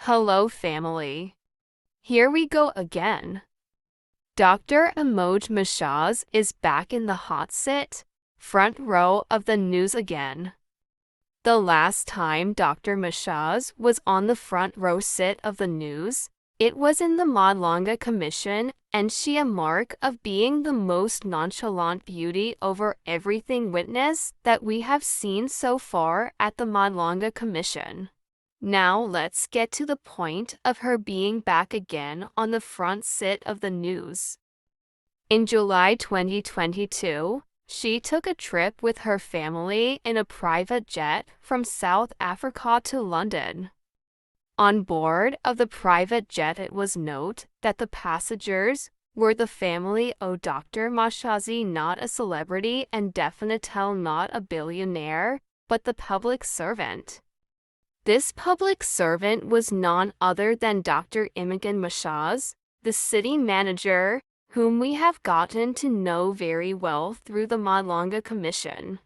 Hello, family. Here we go again. Dr. Imogen Mashazi is back in the hot seat, front row of the news again. The last time Dr. Mashazi was on the front row seat of the news, it was in the Madlanga Commission, and she a mark of being the most nonchalant beauty over everything witness that we have seen so far at the Madlanga Commission. Now let's get to the point of her being back again on the front seat of the news. In July 2022, she took a trip with her family in a private jet from South Africa to London. On board of the private jet, it was noted that the passengers were the family of Dr. Mashazi, not a celebrity, and definitely not a billionaire, but the public servant. This public servant was none other than Dr. Imogen Mashazi, the city manager, whom we have gotten to know very well through the Madlanga Commission.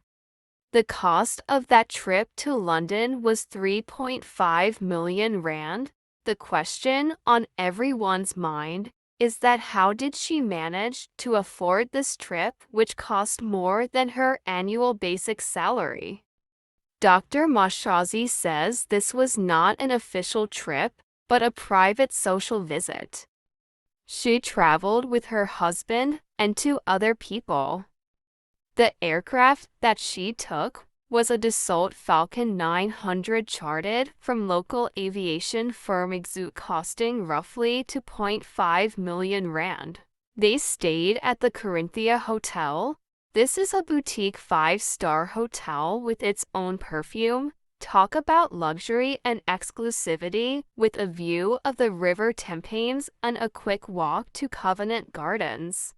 The cost of that trip to London was 3.5 million rand. The question on everyone's mind is that how did she manage to afford this trip, which cost more than her annual basic salary? Dr. Mashazi says this was not an official trip, but a private social visit. She traveled with her husband and 2 other people. The aircraft that she took was a Dassault Falcon 900 chartered from local aviation firm Ekurhuleni, costing roughly 2.5 million rand. They stayed at the Corinthia Hotel. This is a boutique 5-star hotel with its own perfume. Talk about luxury and exclusivity, with a view of the River Thames and a quick walk to Covenant Gardens.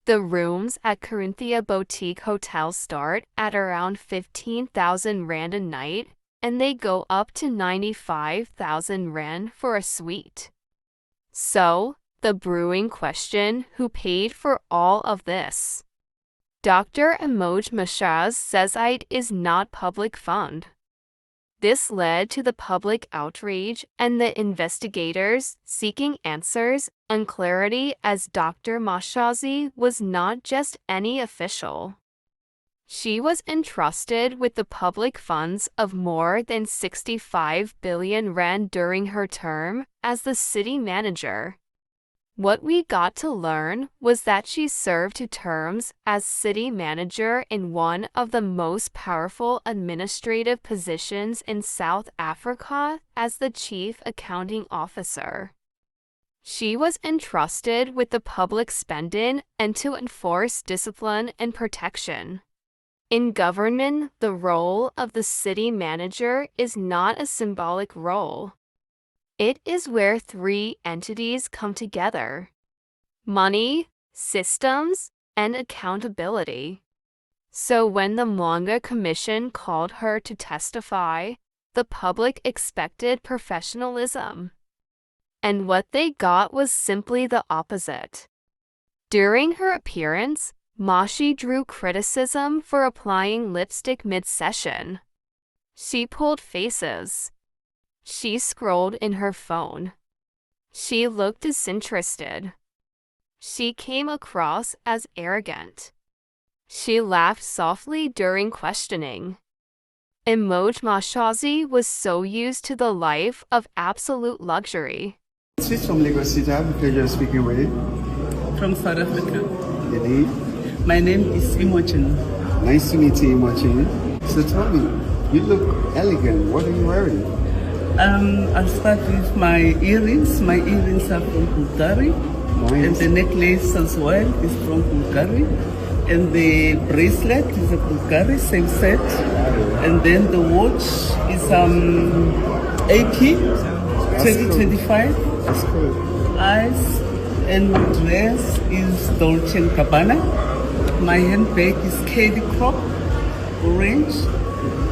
The rooms at Corinthia Boutique Hotel start at around 15,000 rand a night, and they go up to 95,000 rand for a suite. So, the brewing question: who paid for all of this? Dr. Imogen Mashazi says it is not public fund. This led to the public outrage and the investigators seeking answers and clarity, as Dr. Mashazi was not just any official. She was entrusted with the public funds of more than 65 billion rand during her term as the city manager. What we got to learn was that she served 2 terms as city manager in one of the most powerful administrative positions in South Africa as the chief accounting officer. She was entrusted with the public spending and to enforce discipline and protection. In government, the role of the city manager is not a symbolic role. It is where 3 entities come together: money, systems, and accountability. So when the Madlanga Commission called her to testify, the public expected professionalism. And what they got was simply the opposite. During her appearance, Mashi drew criticism for applying lipstick mid-session. She pulled faces. She scrolled in her phone. She looked disinterested. She came across as arrogant. She laughed softly during questioning. Imogen Mashazi was so used to the life of absolute luxury. She's from Lagos City. I have the pleasure of speaking with you. From South Africa. Your name? My name is Imogen. Nice to meet you, Imogen. So tell me, you look elegant. What are you wearing? I'll start with my earrings. My earrings are from Bulgaria. Nice. And the necklace as well is from Bulgaria. And the bracelet is a Bulgari, same set. And then the watch is AP 2025. That's cool. Eyes and dress is Dolce & Gabbana. My handbag is Katie Crop, orange.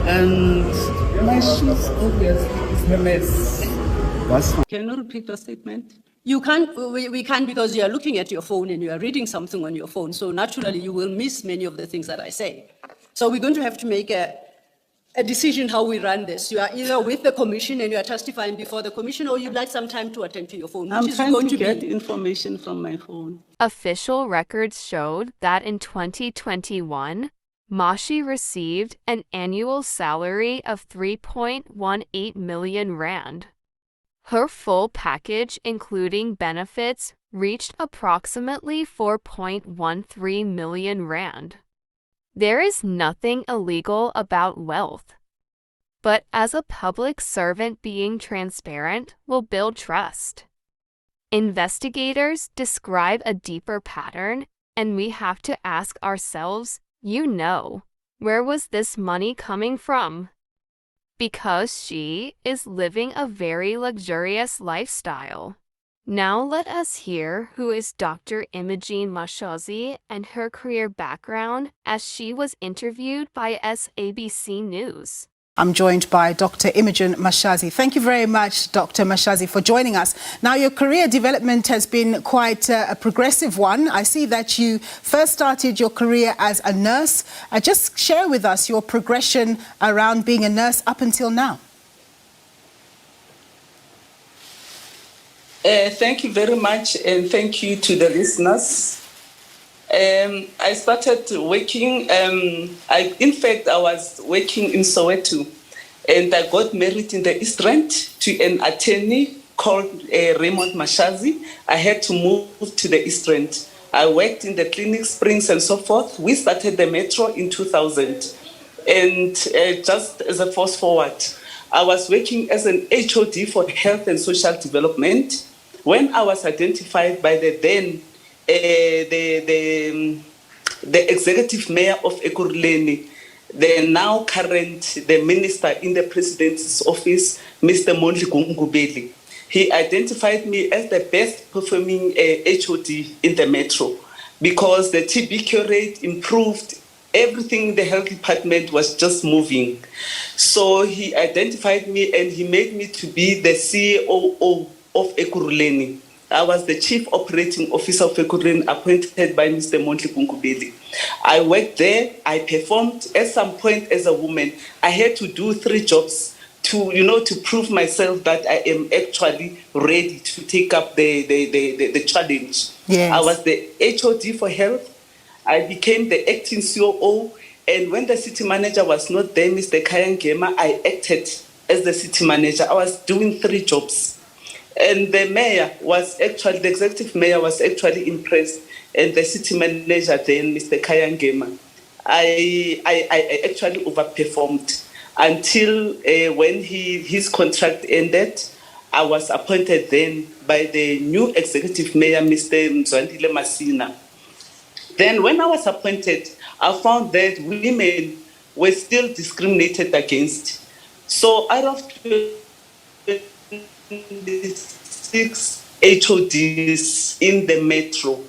And my shoes, obviously, is Hermes. That's fine. Can you repeat the statement? You can't, we can't, because you are looking at your phone and you are reading something on your phone. So naturally you will miss many of the things that I say. So we're going to have to make a a decision how we run this. You are either with the commission and you are testifying before the commission, or you'd like some time to attend to your phone, I'm which is trying going to to get be. information from my phone. Official records showed that in 2021, Mashi received an annual salary of 3.18 million rand. Her full package, including benefits, reached approximately 4.13 million rand. There is nothing illegal about wealth. But as a public servant, being transparent will build trust. Investigators describe a deeper pattern, and we have to ask ourselves, where was this money coming from? Because she is living a very luxurious lifestyle. Now let us hear who is Dr. Imogen Mashazi and her career background as she was interviewed by SABC News. I'm joined by Dr. Imogen Mashazi. Thank you very much, Dr. Mashazi, for joining us. Now, your career development has been quite a progressive one. I see that you first started your career as a nurse. Just share with us your progression around being a nurse up until now. Thank you very much, and thank you to the listeners. I started working, in fact, I was working in Soweto, and I got married in the East Rand to an attorney called Imogen Mashazi. I had to move to the East Rand. I worked in the clinic, Springs, and so forth. We started the Metro in 2000. And just as a fast forward, I was working as an HOD for health and social development when I was identified by the then the executive mayor of Ekurhuleni, the now current the minister in the president's office, Mr. Ngubeli. He identified me as the best performing HOD in the metro because the TB cure rate improved. Everything in the health department was just moving. So he identified me and he made me to be the COO of Ekurhuleni. I was the Chief Operating Officer of Ekurhuleni, appointed by Mr. Ngubeli. I worked there. I performed at some point as a woman. I had to do 3 jobs to prove myself that I am actually ready to take up the challenge. Yes. I was the HOD for health. I became the acting COO, and when the city manager was not there, Mr. Kayangema, I acted as the city manager. I was doing 3 jobs. And the executive mayor was actually impressed, and the city manager then, Mr. Kayangema. I actually overperformed until when his contract ended. I was appointed then by the new executive mayor, Mr. Mzwandile Masina. Then when I was appointed, I found that women were still discriminated against. So out of 26 HODs in the metro,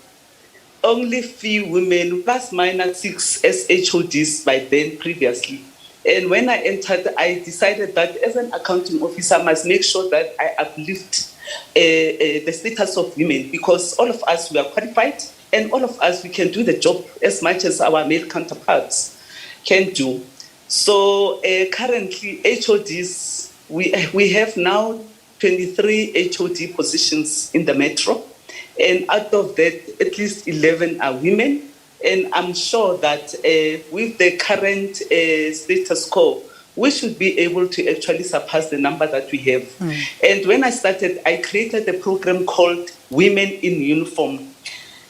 only few women, plus minus 6 as HODs by then previously. And when I entered, I decided that as an accounting officer, I must make sure that I uplift the status of women, because all of us, we are qualified, and all of us, we can do the job as much as our male counterparts can do. So currently, HODs, we have now 23 HOD positions in the metro, and out of that, at least 11 are women. And I'm sure that with the current status quo, we should be able to actually surpass the number that we have. And when I started, I created a program called Women in Uniform.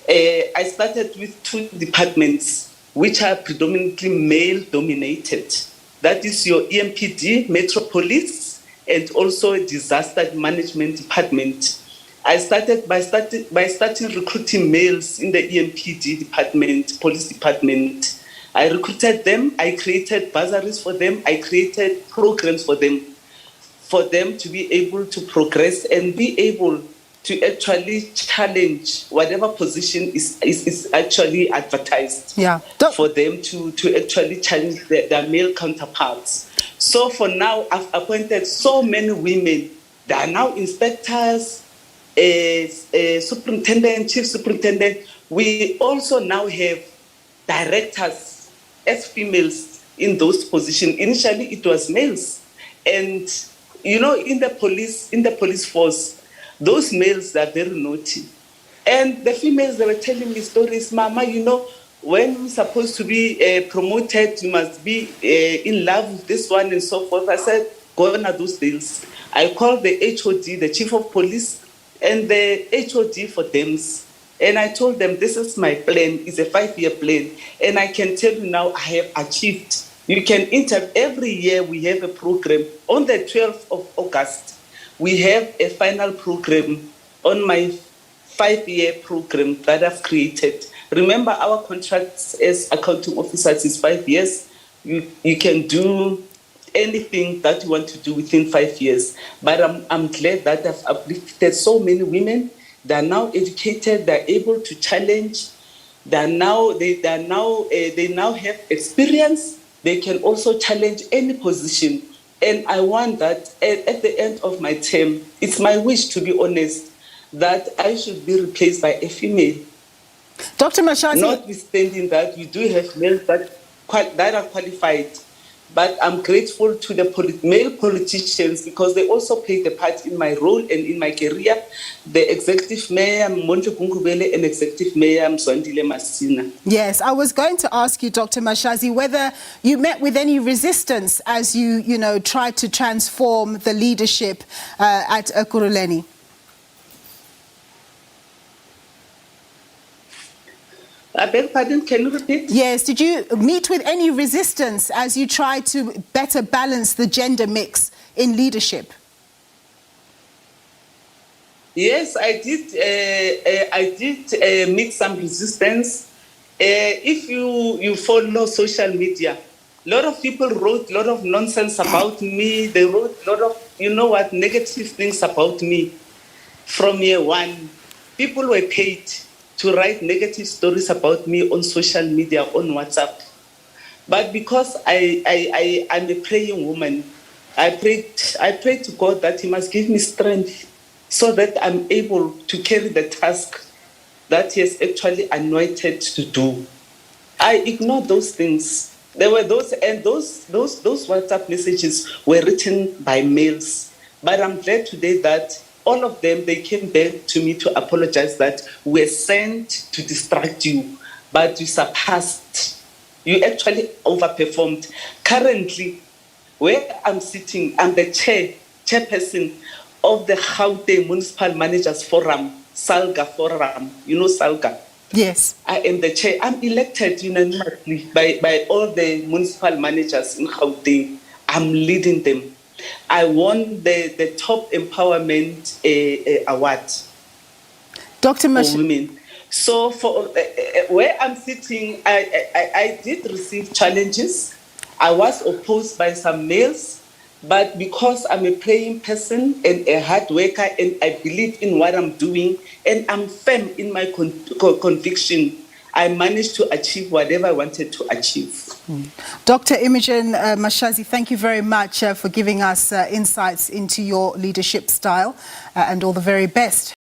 I started with 2 departments, which are predominantly male-dominated. That is your EMPD, Metropolitan, and also a disaster management department. I started by starting recruiting males in the EMPD department, police department. I recruited them, I created bursaries for them, I created programs for them to be able to progress and be able to actually challenge whatever position is actually advertised. Yeah. For them to actually challenge their male counterparts. So for now, I've appointed so many women. They are now inspectors, superintendent, chief superintendent. We also now have directors as females in those positions. Initially, it was males. And, in the police force, those males are very naughty. And the females, they were telling me stories, Mama, when you're supposed to be promoted, you must be in love with this one and so forth. I said, gone are those days. I called the HOD, the chief of police, and the HOD for DEMS. And I told them, this is my plan. It's a 5-year plan. And I can tell you now, I have achieved. You can every year we have a program. On the 12th of August, we have a final program on my 5-year program that I've created. Remember, our contracts as accounting officers is 5 years. You can do anything that you want to do within 5 years. But I'm glad that I've uplifted so many women. They are now educated. They're able to challenge. They now have experience. They can also challenge any position. And I want that at the end of my term, it's my wish, to be honest, that I should be replaced by a female. Dr. Mashazi. Notwithstanding that, we do have males that are qualified. But I'm grateful to the male politicians because they also played a part in my role and in my career. The Executive Mayor, Montle Gungubele, and Executive Mayor, Mzwandile Masina. Yes, I was going to ask you, Dr. Mashazi, whether you met with any resistance as you tried to transform the leadership at Ekurhuleni. I beg pardon, can you repeat? Yes, did you meet with any resistance as you tried to better balance the gender mix in leadership? Yes, I did meet some resistance. If you follow social media, a lot of people wrote a lot of nonsense about me. They wrote a lot of, negative things about me from year one. People were paid to write negative stories about me on social media, on WhatsApp. But because I'm a praying woman, I prayed to God that He must give me strength so that I'm able to carry the task that He has actually anointed to do. I ignored those things. There were those WhatsApp messages were written by males. But I'm glad today that all of them, they came back to me to apologize that we're sent to distract you, but you surpassed. You actually overperformed. Currently, where I'm sitting, I'm the chairperson of the Gauteng Municipal Managers Forum, SALGA Forum. You know SALGA? Yes. I am the chair. I'm elected unanimously by all the municipal managers in Gauteng. I'm leading them. I won the top empowerment award Dr. for women. So for where I'm sitting, I did receive challenges. I was opposed by some males, but because I'm a praying person and a hard worker and I believe in what I'm doing and I'm firm in my conviction, I managed to achieve whatever I wanted to achieve. Dr. Imogen Mashazi, thank you very much for giving us insights into your leadership style and all the very best.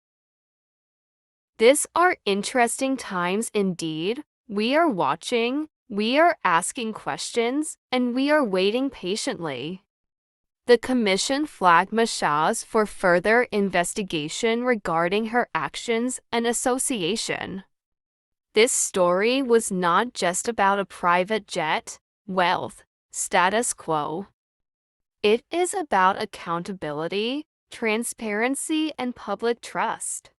These are interesting times indeed. We are watching, we are asking questions, and we are waiting patiently. The Commission flagged Mashazi for further investigation regarding her actions and association. This story was not just about a private jet, wealth, status quo. It is about accountability, transparency, and public trust.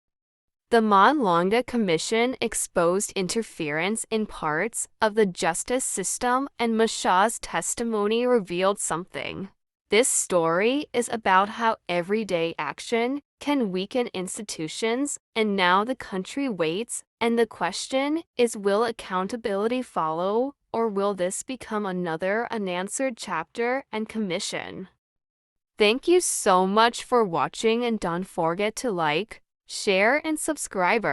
The Malonga Commission exposed interference in parts of the justice system, and Mashazi's testimony revealed something. This story is about how everyday action can weaken institutions, and now the country waits, and the question is, will accountability follow, or will this become another unanswered chapter and commission? Thank you so much for watching, and don't forget to like, share, and subscribe.